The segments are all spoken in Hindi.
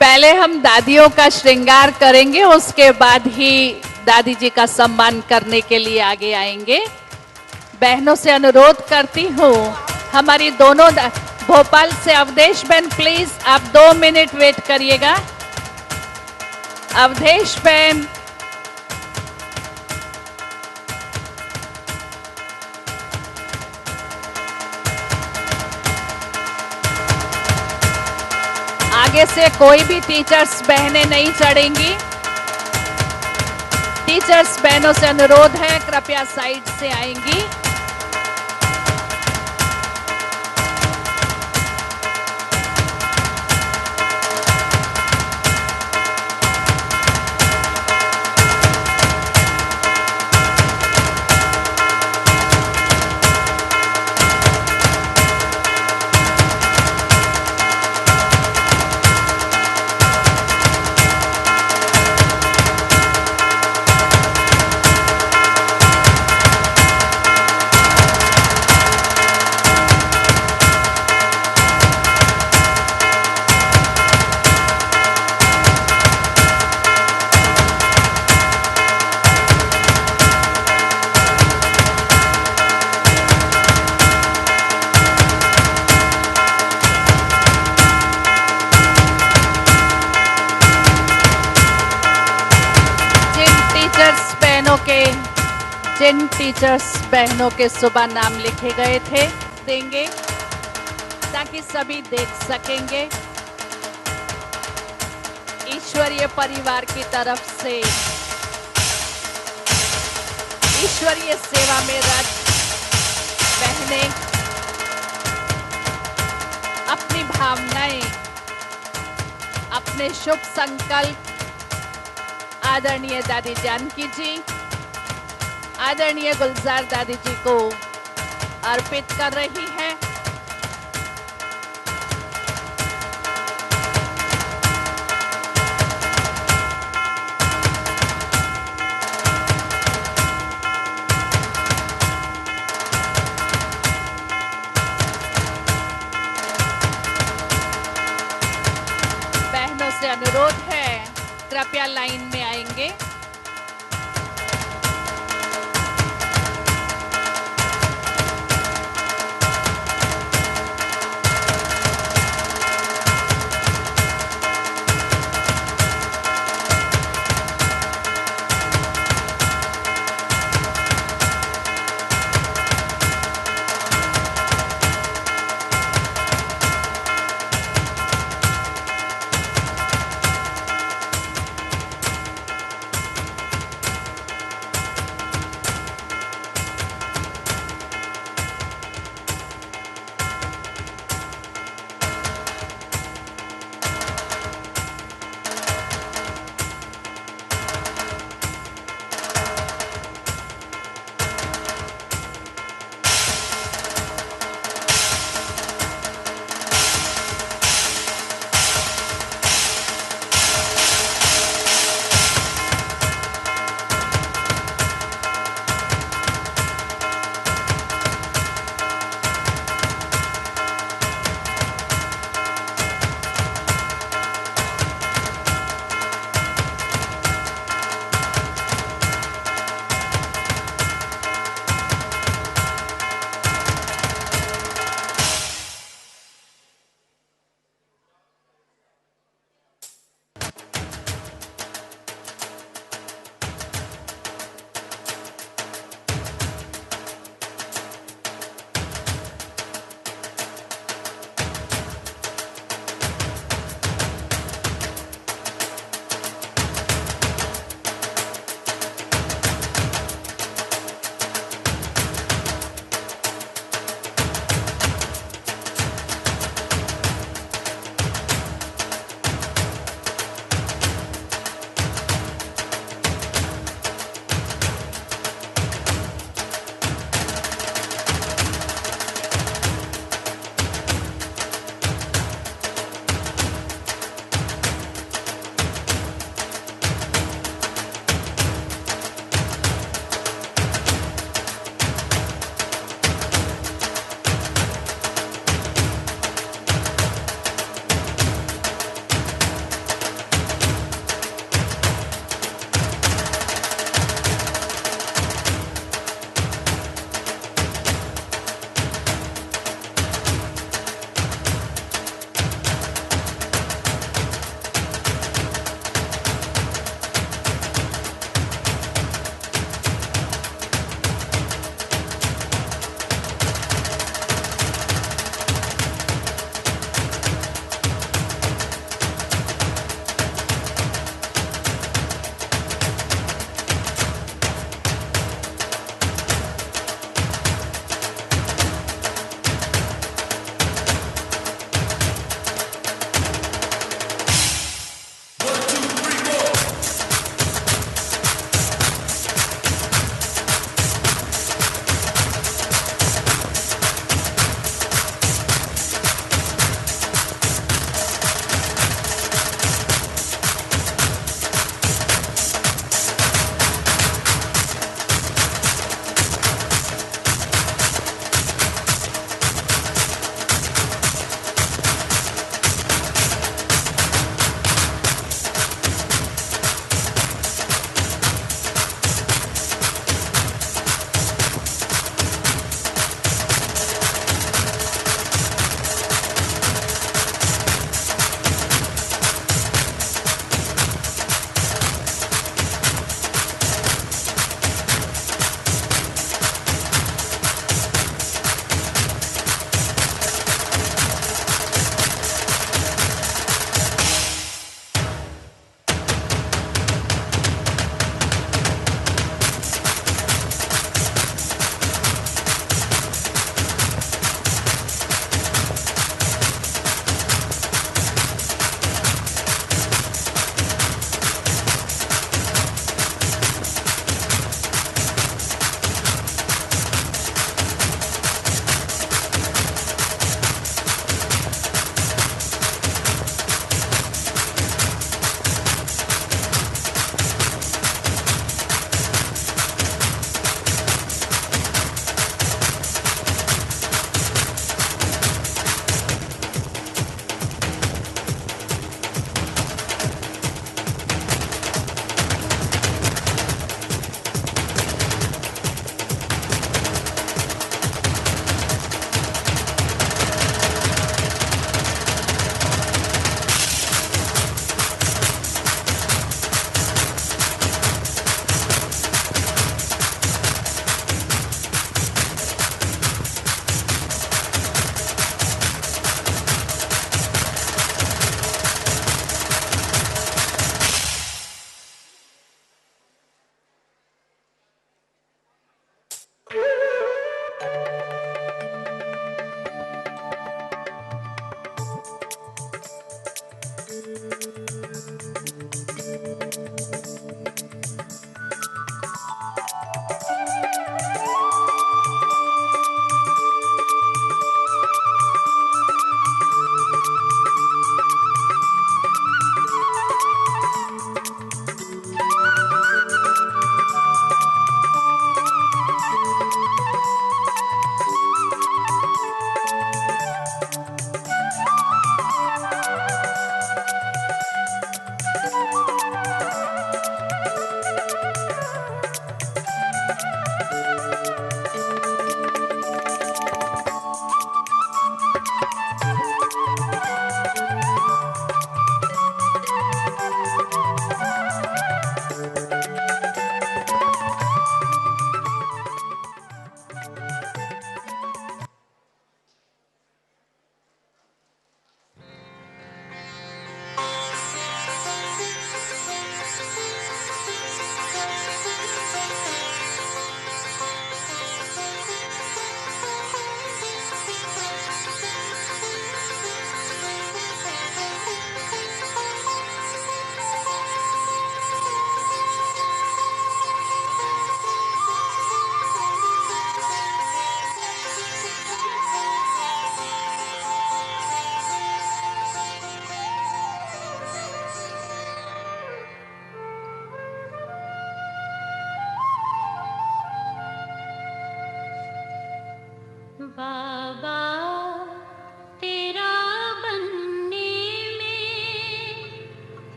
पहले हम दादियों का श्रृंगार करेंगे, उसके बाद ही दादी जी का सम्मान करने के लिए आगे आएंगे। बहनों से अनुरोध करती हूँ, हमारी दोनों भोपाल से अवधेश बहन, प्लीज आप 2 मिनट वेट करिएगा। अवधेश बहन, आगे से कोई भी टीचर्स बहनें नहीं चढ़ेंगी। टीचर्स बहनों से अनुरोध है, कृपया साइड से आएंगी। जिन टीचर्स बहनों के सुबह नाम लिखे गए थे देंगे, ताकि सभी देख सकेंगे। ईश्वरीय परिवार की तरफ से ईश्वरीय सेवा में रत बहनें अपनी भावनाएं, अपने शुभ संकल्प आदरणीय दादी जानकी जी, आदरणीय गुलजार दादी जी को अर्पित कर रही हैं। बहनों से अनुरोध है, कृपया लाइन में आएंगे।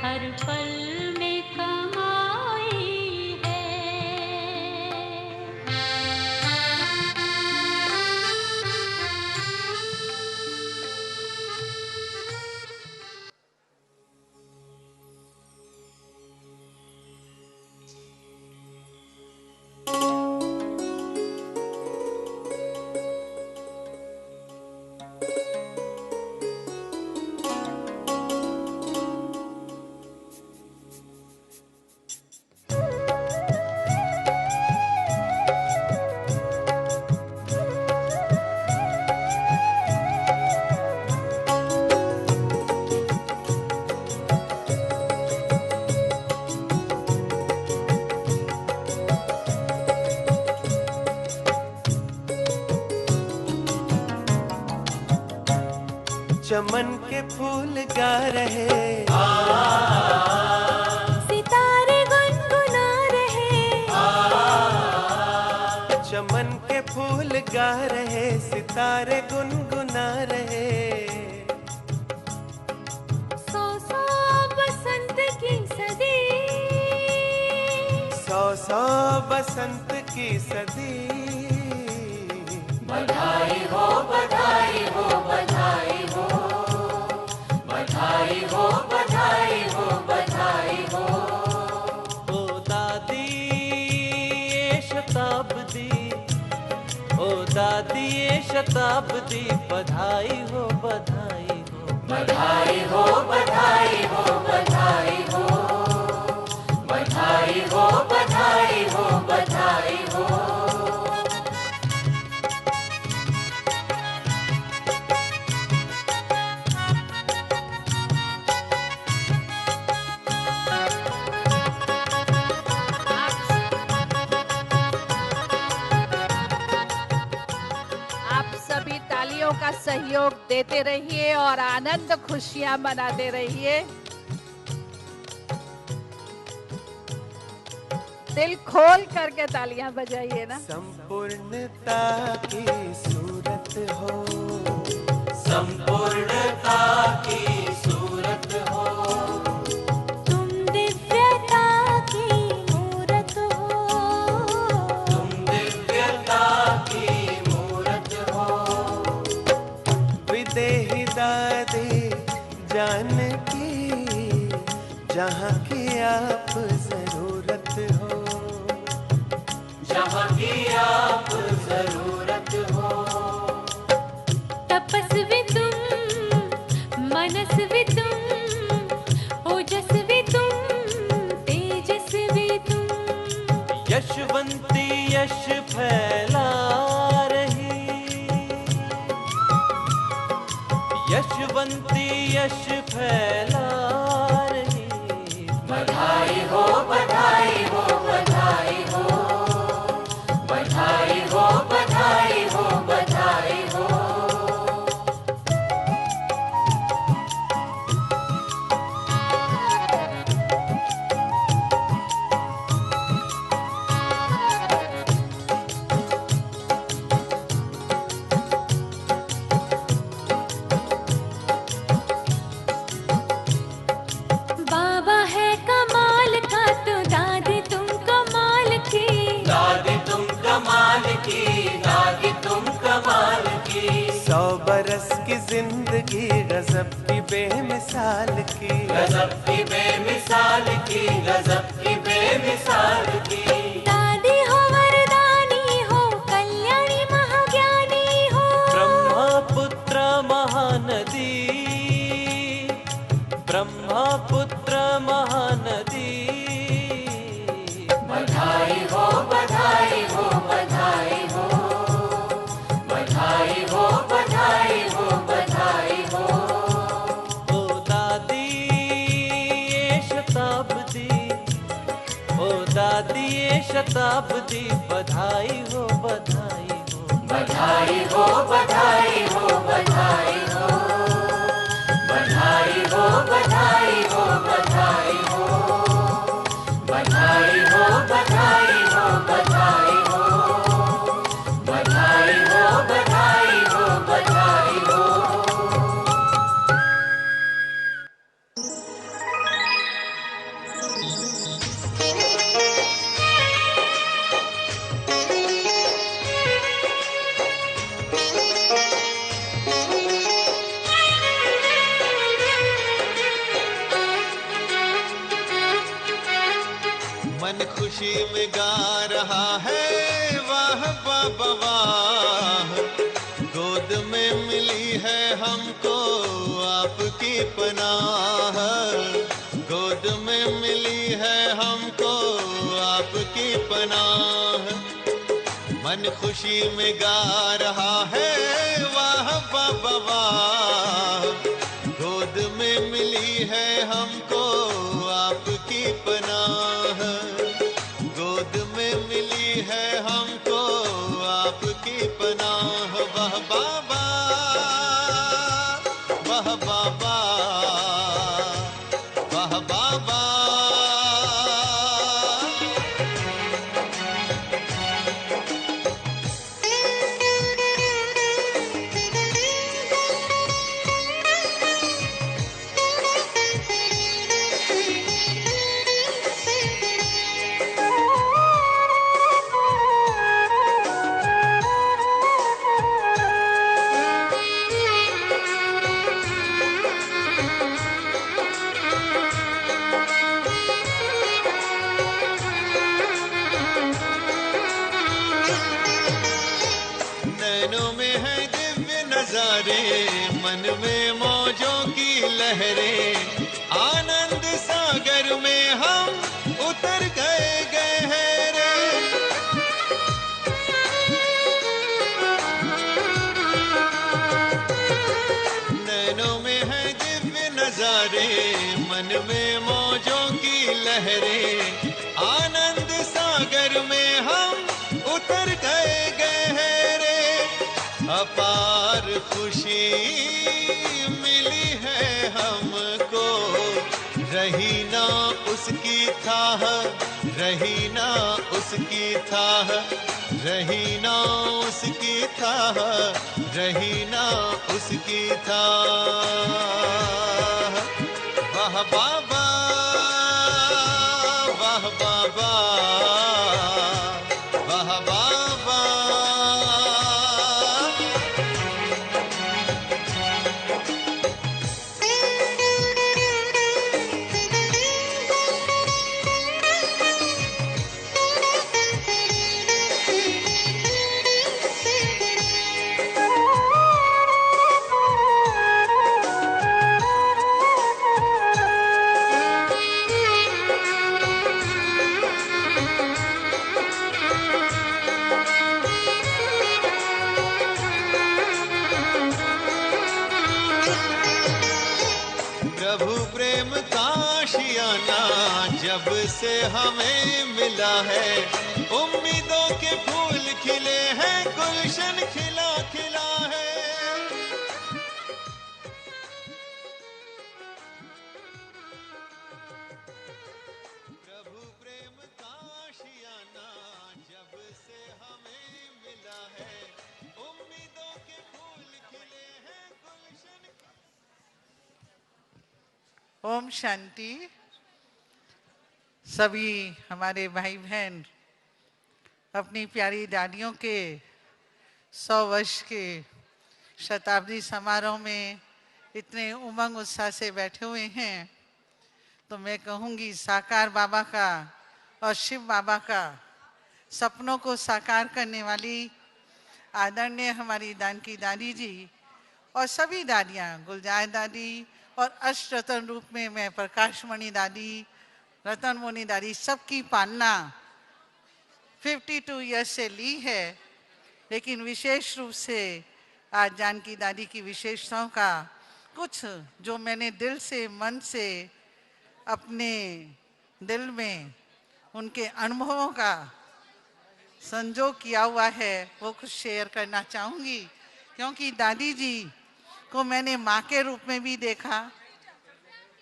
हर पल में कमाई है। चमन के फूल गा रहे, सितारे गुनगुना रहे, चमन के फूल गा रहे, सितारे गुनगुना रहे। सौ सौ बसंत की सदी, सौ सौ बसंत की सदी। बधाई हो बधाई हो बधाई हो, बधाई हो बधाई हो बधाई हो। ओ दादी ये शताब्दी, ओ दादी ये शताब्दी, बधाई हो बधाई हो। बधाई हो बधाई हो बधाई हो, बधाई हो बधाई हो बधाई हो। आप सभी तालियों का सहयोग देते रहिए और आनंद खुशियां मनाते रहिए। दिल खोल करके तालियां बजाइए ना। संपूर्णता की सूरत हो, संपूर्णता की सूरत हो, तुम दिव्यता की मूरत हो, तुम दिव्यता की मूरत हो। विदेही दादी जान की, जहाँ की आप जरूरत हो, जहाँ की आप जरूरत हो। तपस्वी तुम, मनस्वी तुम, ओजस्वी तुम, तेजस्वी तुम। यशवंती यश फैला रही, यशवंती यश फैला रही। बधाई हो बधाई हो बधाई हो, बधाई हो बधाई हो बधाई हो। बाबा है कमाल का तो दादी तुम कमाल की, दादी तुम कमाल की, दादी तुम कमाल की। 100 बरस की जिंदगी गजब की बेमिसाल की, गजब की बेमिसाल की, गजब की बेमिसाल की। दादी हो वरदानी हो, कल्याणी महाज्ञानी हो। ब्रह्मपुत्र महानदी, ब्रह्मपुत्र महानदी। बधाई हो बधाई हो बधाई हो, बधाई हो बधाई हो बधाई हो। ओ दादी ये शताब्दी, ओ दादी ये शताब्दी, बधाई हो बधाई हो। बधाई हो बधाई हो बधाई हो, बधाई हो बधाई हो बधाई हो, बधाई हो बधाई हो बधाई हो, बधाई हो बधाई हो बधाई हो। मन खुशी में गा रहा है वाह बाबा वाह, गोद में मिली है हमको आपकी पनाह, गोद में मिली है हमको आपकी पनाह। मन खुशी में गा रहा है वाह बाबा वाह, गोद में मिली है हमको आपकी पनाह, गोद में मिली है हमको आपकी पनाह। वाह बाबा वाह बाबा वाह बाबा। नैनों में है दिव्य नजारे, मन में मौजों की लहरें, आनंद सागर में हम उतर गए गहरे। नैनों में है दिव्य नजारे, मन में मौजों की लहरें, आनंद सागर में हम उतर गए गहरे। अपार खुशी मिली है हमको, रही ना उसकी थाह, रही ना उसकी थाह, रही ना उसकी थाह, रही ना उसकी थाह। वाह बाबा वाह बाबा वाह बाबा। प्रभु प्रेम का आशियाना जब से हमें मिला है, उम्मीदों के फूल खिले हैं, गुलशन खिला खिला है। प्रभु प्रेम का आशियाना जब से हमें मिला है, उम्मीदों के फूल खिले हैं, गुलशन। ओम शांति। सभी हमारे भाई बहन अपनी प्यारी दादियों के 100 वर्ष के शताब्दी समारोह में इतने उमंग उत्साह से बैठे हुए हैं, तो मैं कहूँगी साकार बाबा का और शिव बाबा का सपनों को साकार करने वाली आदरणीय हमारी दान की दादी जी और सभी दादियाँ, गुलजार दादी और अष्टरत्न रूप में मैं प्रकाशमणि दादी, रतन मोनी दादी, सबकी पालना 52 ईयर्स से ली है। लेकिन विशेष रूप से आज जानकी दादी की विशेषताओं का कुछ जो मैंने दिल से, मन से, अपने दिल में उनके अनुभवों का संजो किया हुआ है, वो कुछ शेयर करना चाहूँगी। क्योंकि दादी जी को मैंने माँ के रूप में भी देखा,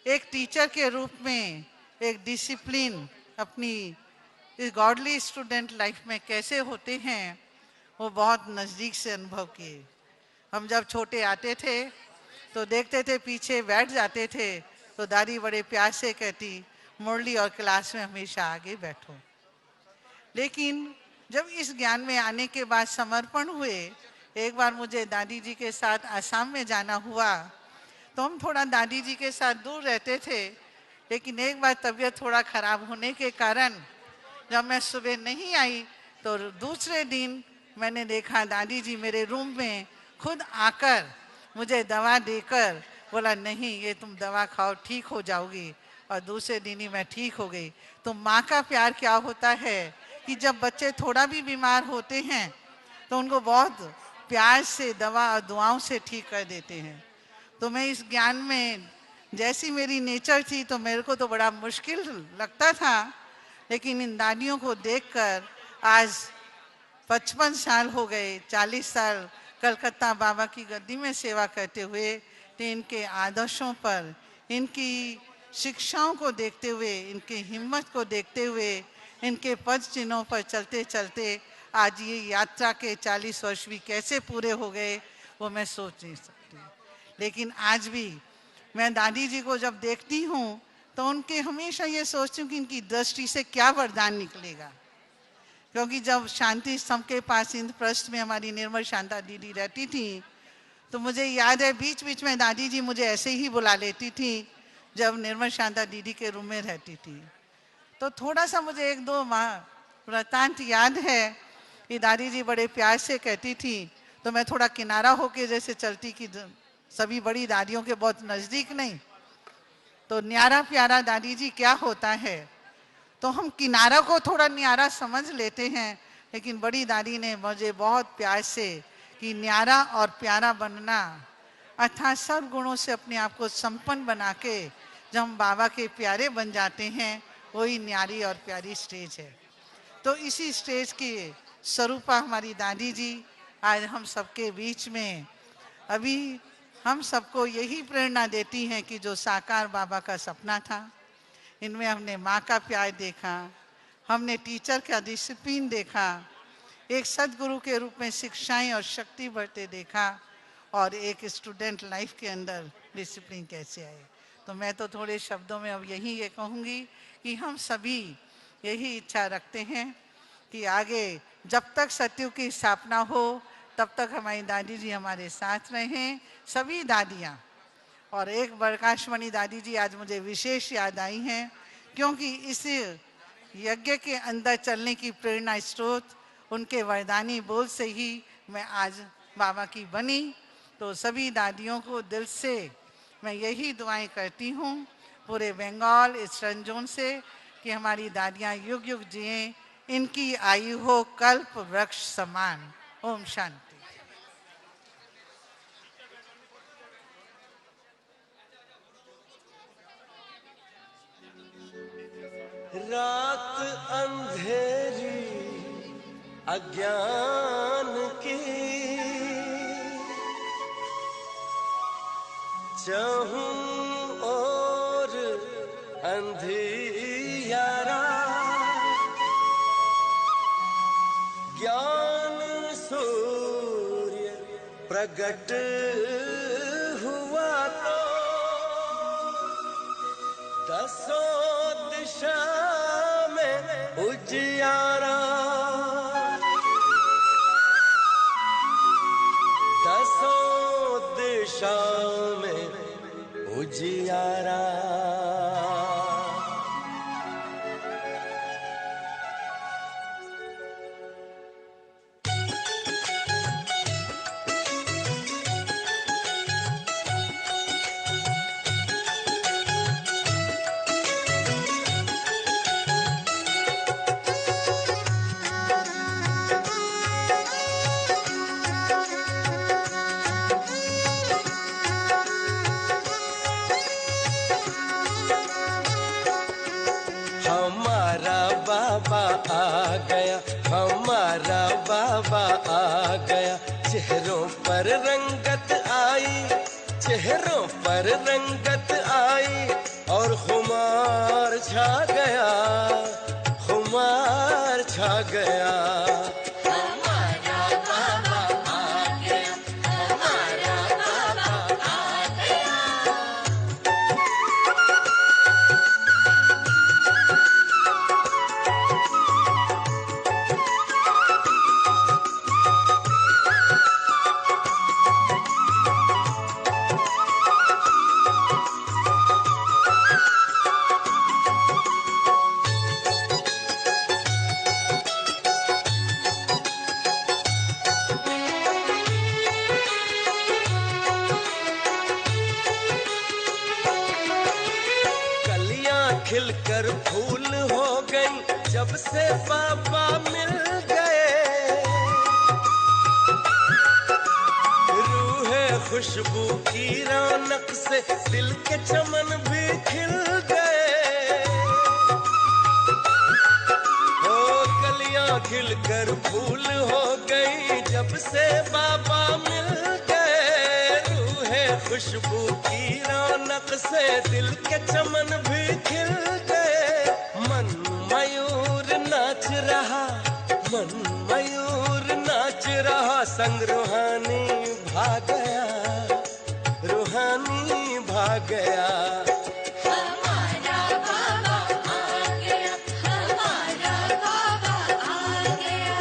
एक टीचर के रूप में, एक डिसिप्लिन अपनी इस गॉडली स्टूडेंट लाइफ में कैसे होते हैं वो बहुत नज़दीक से अनुभव किए। हम जब छोटे आते थे तो देखते थे, पीछे बैठ जाते थे तो दादी बड़े प्यार से कहती, मुरली और क्लास में हमेशा आगे बैठूं। लेकिन जब इस ज्ञान में आने के बाद समर्पण हुए, एक बार मुझे दादी जी के साथ आसाम में जाना हुआ, तो हम थोड़ा दादी जी के साथ दूर रहते थे। लेकिन एक बार तबीयत थोड़ा खराब होने के कारण जब मैं सुबह नहीं आई तो दूसरे दिन मैंने देखा दादी जी मेरे रूम में खुद आकर मुझे दवा देकर बोला, नहीं ये तुम दवा खाओ, ठीक हो जाओगी। और दूसरे दिन ही मैं ठीक हो गई। तो माँ का प्यार क्या होता है कि जब बच्चे थोड़ा भी बीमार होते हैं तो उनको बहुत प्यार से दवा और दुआओं से ठीक कर देते हैं। तो मैं इस ज्ञान में, जैसी मेरी नेचर थी तो मेरे को तो बड़ा मुश्किल लगता था, लेकिन इन दादियों को देखकर आज 55 साल हो गए, 40 साल कलकत्ता बाबा की गद्दी में सेवा करते हुए, तो इनके आदर्शों पर, इनकी शिक्षाओं को देखते हुए, इनकी हिम्मत को देखते हुए, इनके पद चिन्हों पर चलते चलते आज ये यात्रा के 40 वर्ष भी कैसे पूरे हो गए वो मैं सोच नहीं सकती। लेकिन आज भी मैं दादी जी को जब देखती हूँ तो उनके हमेशा ये सोचती हूँ कि इनकी दृष्टि से क्या वरदान निकलेगा। क्योंकि जब शांति स्तंभ के पास इंद्रप्रस्थ में हमारी निर्मल शांता दीदी रहती थी तो मुझे याद है बीच बीच में दादी जी मुझे ऐसे ही बुला लेती थी जब निर्मल शांता दीदी के रूम में रहती थी। तो थोड़ा सा मुझे एक दो वृत्तांत याद है कि दादी जी बड़े प्यार से कहती थी तो मैं थोड़ा किनारा होके जैसे चलती कि सभी बड़ी दादियों के बहुत नज़दीक नहीं। तो न्यारा प्यारा दादी जी क्या होता है, तो हम किनारा को थोड़ा न्यारा समझ लेते हैं, लेकिन बड़ी दादी ने मुझे बहुत प्यार से कि न्यारा और प्यारा बनना अर्थात सब गुणों से अपने आप को संपन्न बना के जब हम बाबा के प्यारे बन जाते हैं वही न्यारी और प्यारी स्टेज है। तो इसी स्टेज की स्वरूपा हमारी दादी जी आज हम सबके बीच में, अभी हम सबको यही प्रेरणा देती हैं कि जो साकार बाबा का सपना था, इनमें हमने माँ का प्यार देखा, हमने टीचर का डिसिप्लिन देखा, एक सदगुरु के रूप में शिक्षाएं और शक्ति बढ़ते देखा, और एक स्टूडेंट लाइफ के अंदर डिसिप्लिन कैसे आए। तो मैं तो थोड़े शब्दों में अब यही ये कहूँगी कि हम सभी यही इच्छा रखते हैं कि आगे जब तक सत्युग की स्थापना हो तब तक हमारी दादी जी हमारे साथ रहें, सभी दादियाँ। और एक प्रकाशमणि दादी जी आज मुझे विशेष याद आई हैं, क्योंकि इस यज्ञ के अंदर चलने की प्रेरणा स्रोत उनके वरदानी बोल से ही मैं आज बाबा की बनी। तो सभी दादियों को दिल से मैं यही दुआएं करती हूँ पूरे बंगाल ईस्टर्न जोन से कि हमारी दादियाँ युग युग जिएं, इनकी आयु हो कल्प वृक्ष समान। ओम शांति। रात अंधेरी अज्ञान की, चाहूं और अंधियारा, ज्ञान सूर्य प्रगट हुआ तो दसों दिशा में उजियारा, दसों दिशा में उजियारा। हमारा बाबा आ गया, हमारा बाबा आ गया, चेहरों पर रंगत आई, चेहरों पर रंगत आई, और खुमार छा गया, खुमार छा गया। खिलकर फूल हो गई जब से बाबा मिल गए। रूहे खुशबू की रौनक से दिल के चमन भी खिल गए। ओ कलियां खिलकर फूल हो गई जब से बाबा मिल गए। रूहे खुशबू की रौनक से दिल के चमन भी खिल गए। मन मयूर नाच रहा, मन मयूर नाच रहा, संग रूहानी भाग गया, रूहानी भाग गया। हमारा बाबा आ गया, हमारा बाबा आ गया।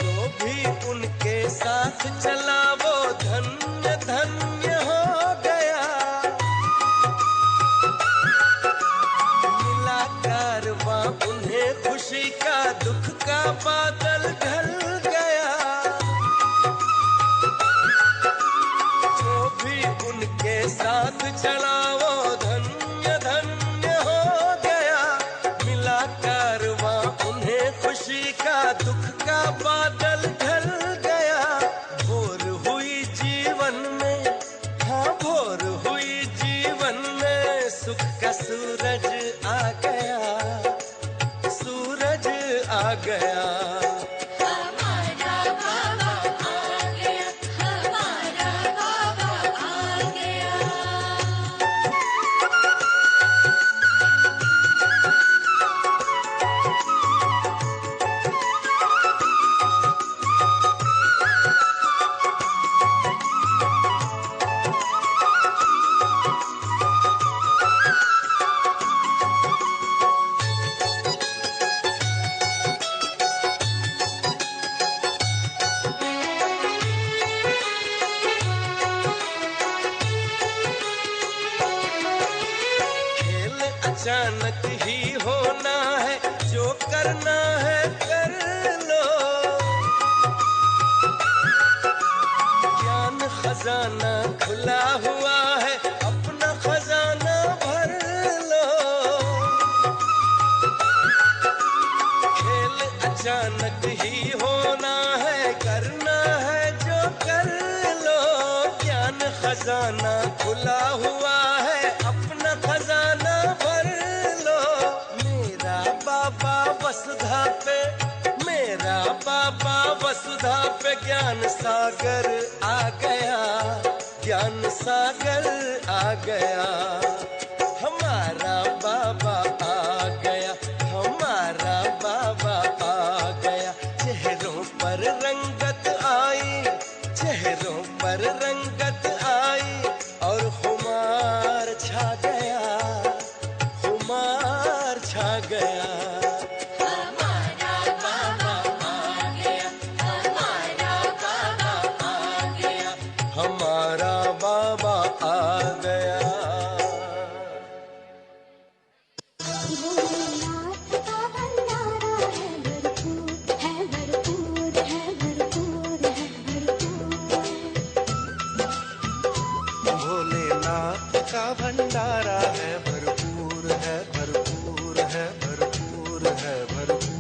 जो भी उनके साथ चला वो धन्य धन्य हो गया। मिला कारवां उन्हें खुशी का, दुख का बादल ढल गया। जो भी उनके साथ चला वो धन्य धन्य हो गया। मिला कारवां उन्हें खुशी का, दुख का बादल ढल गया। भोर हुई जीवन में, हाँ भोर हुई जीवन में, सुख का सूरज आ गया, सूरज आ गया। हमारा बाबा आ गया, हमारा बाबा आ गया। खेल अचानक ही होना है, जो करना है कर लो। ज्ञान खजाना खुला हुआ है, अपना खजाना भर लो। खेल अचानक ही होना है, करना है जो कर लो। ज्ञान खजाना खुला हुआ है, अपना खजाना भर लो। मेरा बाबा वसुधा पे, मेरा बाबा वसुधा पे ज्ञान सागर आ गया, ज्ञान सागर आ गया। हमारा बाबा आ गया, हमारा बाबा आ गया। चेहरों पर रंगत आई, चेहरों पर रंगत आई, और खुमार छा गया, खुमार छा गया। हमारा बाबा आ गया, हमारा बाबा आ गया। हमारा बाबा आ गया। भोलेनाथ का भंडारा है भरपूर, है भरपूर, है भरपूर, है भरपूर। भोलेनाथ का भंडारा है भरपूर, है भरपूर, है भरपूर, है भरपूर।